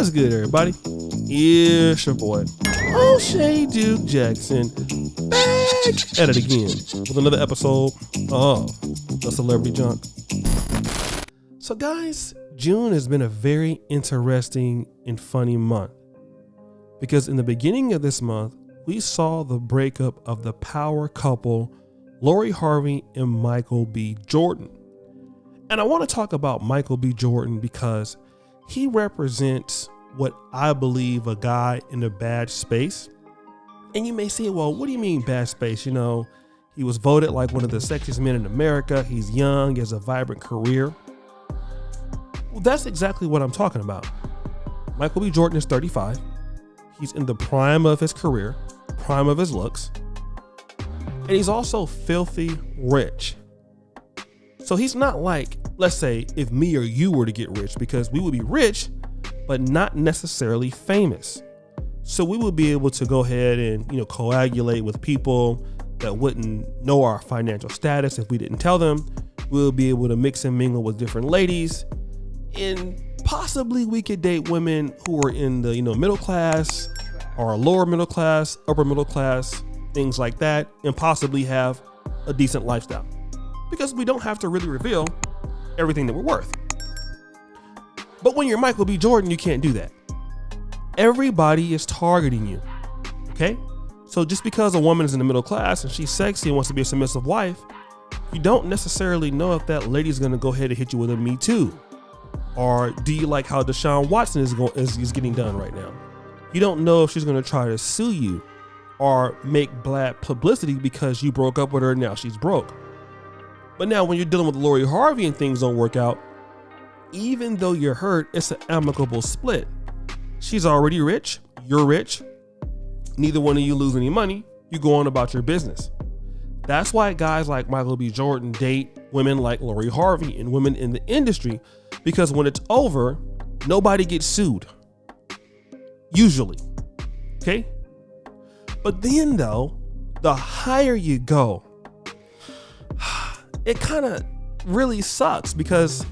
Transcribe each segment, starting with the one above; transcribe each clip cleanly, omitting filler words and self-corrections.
What's good, everybody? It's your boy, O'Shea Duke Jackson, back at it again with another episode of The Celebrity Junk. So guys, June has been a very interesting and funny month because in the beginning of this month, we saw the breakup of the power couple, Lori Harvey and Michael B. Jordan. And I want to talk about Michael B. Jordan because he represents what I believe a guy in a bad space. And you may say, well, what do you mean bad space? You know, he was voted like one of the sexiest men in America. He's young, he has a vibrant career. Well, that's exactly what I'm talking about. Michael B. Jordan is 35. He's in the prime of his career, prime of his looks. And he's also filthy rich. So he's not like, let's say, if me or you were to get rich, because we would be rich, but not necessarily famous. So we would be able to go ahead and, coagulate with people that wouldn't know our financial status if we didn't tell them. We'll be able to mix and mingle with different ladies. And possibly we could date women who are in the, middle class or lower middle class, upper middle class, things like that, and possibly have a decent lifestyle. Because we don't have to really reveal everything that we're worth. But when you're Michael B. Jordan, you can't do that. Everybody is targeting you. Okay? So just because a woman is in the middle class and she's sexy and wants to be a submissive wife, you don't necessarily know if that lady's going to go ahead and hit you with a Me Too. Or do you like how Deshaun Watson is getting done right now? You don't know if she's going to try to sue you or make bad publicity because you broke up with her and now she's broke. But now when you're dealing with Lori Harvey and things don't work out, even though you're hurt, it's an amicable split. She's already rich. You're rich. Neither one of you lose any money. You go on about your business. That's why guys like Michael B. Jordan date women like Lori Harvey and women in the industry, because when it's over, nobody gets sued. Usually. Okay? But then though, the higher you go, it kind of really sucks because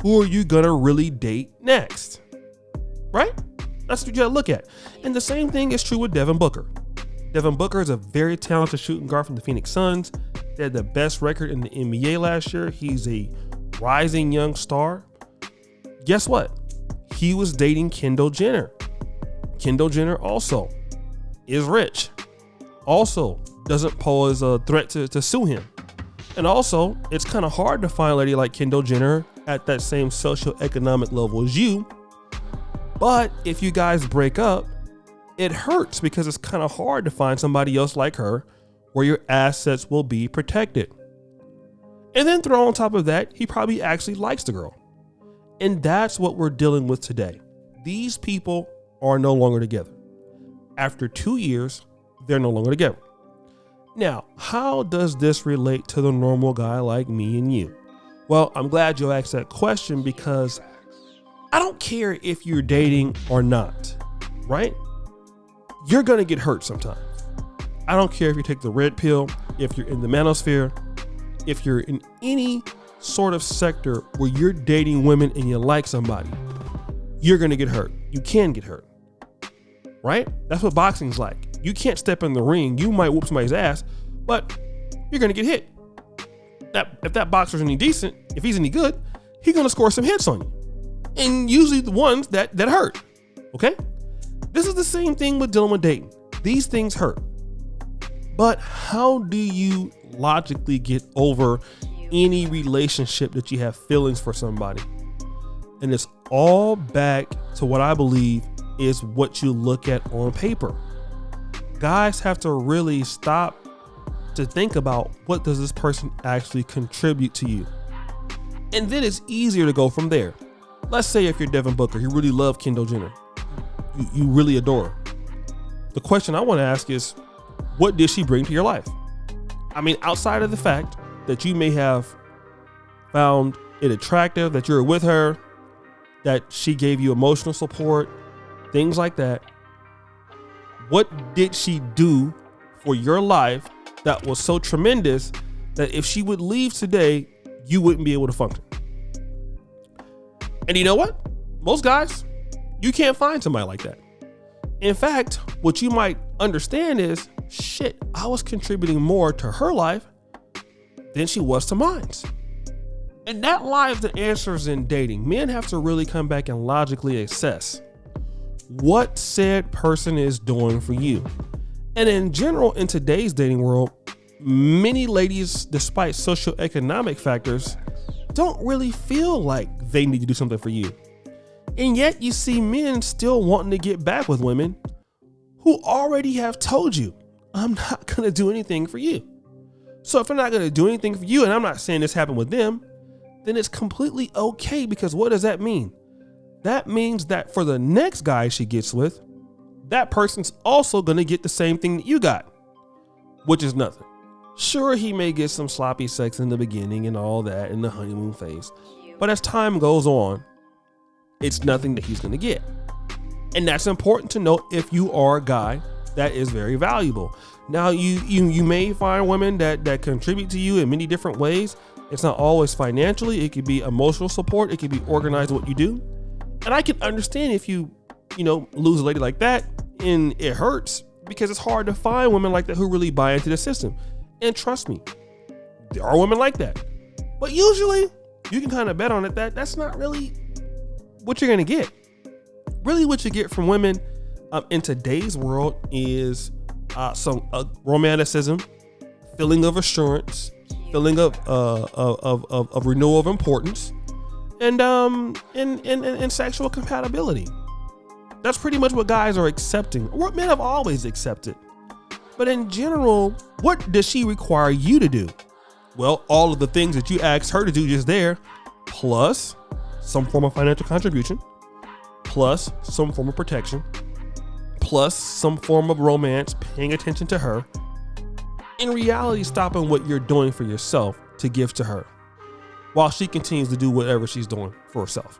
who are you gonna really date next? Right? That's what you gotta look at. And the same thing is true with Devin Booker. Devin Booker is a very talented shooting guard from the Phoenix Suns. They had the best record in the NBA last year. He's a rising young star. Guess what? He was dating Kendall Jenner. Kendall Jenner also is rich. Also doesn't pose a threat to sue him. And also, it's kind of hard to find a lady like Kendall Jenner at that same socioeconomic level as you. But if you guys break up, it hurts because it's kind of hard to find somebody else like her where your assets will be protected. And then throw on top of that, he probably actually likes the girl. And that's what we're dealing with today. These people are no longer together. After 2 years, they're no longer together. Now, how does this relate to the normal guy like me and you? Well, I'm glad you asked that question because I don't care if you're dating or not, right? You're going to get hurt sometimes. I don't care if you take the red pill, if you're in the manosphere, if you're in any sort of sector where you're dating women and you like somebody, you're going to get hurt. You can get hurt, right? That's what boxing's like. You can't step in the ring. You might whoop somebody's ass, but you're going to get hit. If that boxer's any decent, if he's any good, he's going to score some hits on you. And usually the ones that hurt. Okay? This is the same thing with dealing with dating. These things hurt. But how do you logically get over any relationship that you have feelings for somebody? And it's all back to what I believe is what you look at on paper. Guys have to really stop to think about what does this person actually contribute to you. And then it's easier to go from there. Let's say if you're Devin Booker, you really love Kendall Jenner. You really adore her. The question I want to ask is, what did she bring to your life? I mean, outside of the fact that you may have found it attractive that you're with her, that she gave you emotional support, things like that. What did she do for your life that was so tremendous that if she would leave today, you wouldn't be able to function? And you know what? Most guys, You can't find somebody like that. In fact, what you might understand is, shit, I was contributing more to her life than she was to mine. And that lies the answers in dating. Men have to really come back and logically assess what said person is doing for you. And in general, in today's dating world, many ladies, despite socioeconomic factors, don't really feel like they need to do something for you. And yet you see men still wanting to get back with women who already have told you, I'm not going to do anything for you. So if they're not going to do anything for you, and I'm not saying this happened with them, then it's completely okay, because what does that mean? That means that for the next guy she gets with, that person's also going to get the same thing that you got, which is nothing. Sure, he may get some sloppy sex in the beginning and all that in the honeymoon phase, but as time goes on, it's nothing that he's going to get. And that's important to note if you are a guy that is very valuable. Now, you may find women that contribute to you in many different ways. It's not always financially. It could be emotional support. It could be organized what you do. And I can understand if you lose a lady like that, and it hurts, because it's hard to find women like that who really buy into the system. And trust me, there are women like that. But usually you can kind of bet on it that that's not really what you're going to get. Really what you get from women in today's world is some romanticism, feeling of assurance, feeling of renewal of importance, and sexual compatibility. That's pretty much what guys are accepting, what men have always accepted. But in general, what does she require you to do? Well, all of the things that you asked her to do just there, plus some form of financial contribution, plus some form of protection, plus some form of romance, paying attention to her. In reality, stopping what you're doing for yourself to give to her, while she continues to do whatever she's doing for herself.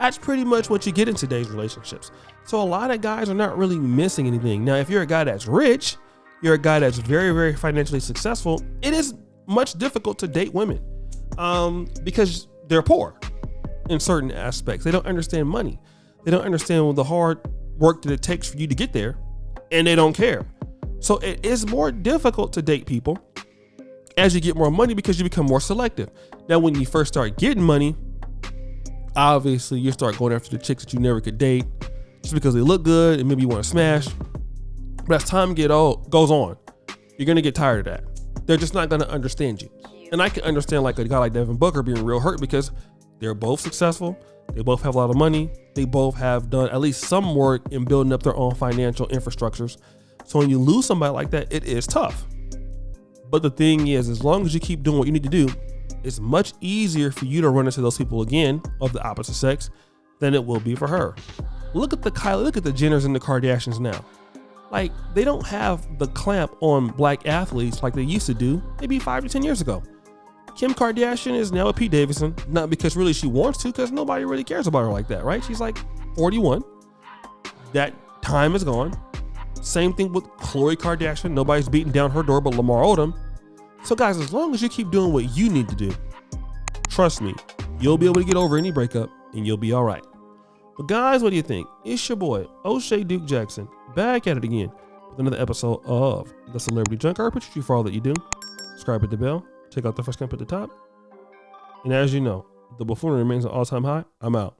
That's pretty much what you get in today's relationships. So a lot of guys are not really missing anything. Now, if you're a guy that's rich, you're a guy that's very, very financially successful, it is much difficult to date women because they're poor in certain aspects. They don't understand money. They don't understand the hard work that it takes for you to get there, and they don't care. So it is more difficult to date people as you get more money, because you become more selective. Now, when you first start getting money, obviously you start going after the chicks that you never could date just because they look good and maybe you want to smash. But as time goes on, you're going to get tired of that. They're just not going to understand you. And I can understand like a guy like Devin Booker being real hurt, because they're both successful. They both have a lot of money. They both have done at least some work in building up their own financial infrastructures. So when you lose somebody like that, it is tough. But the thing is, as long as you keep doing what you need to do, it's much easier for you to run into those people again of the opposite sex than it will be for her. Look at the Jenners and the Kardashians now. Like, they don't have the clamp on black athletes like they used to do maybe 5 to 10 years ago. Kim Kardashian is now with Pete Davidson, not because really she wants to, because nobody really cares about her like that, right? She's like 41. That time is gone. Same thing with Khloe Kardashian. Nobody's beating down her door but Lamar Odom. So guys, as long as you keep doing what you need to do, trust me, you'll be able to get over any breakup and you'll be all right. But guys, what do you think? It's your boy, O'Shea Duke Jackson, back at it again with another episode of The Celebrity Junk. I appreciate you for all that you do. Subscribe, hit the bell, check out the first camp at the top. And as you know, the buffoonery remains an all-time high. I'm out.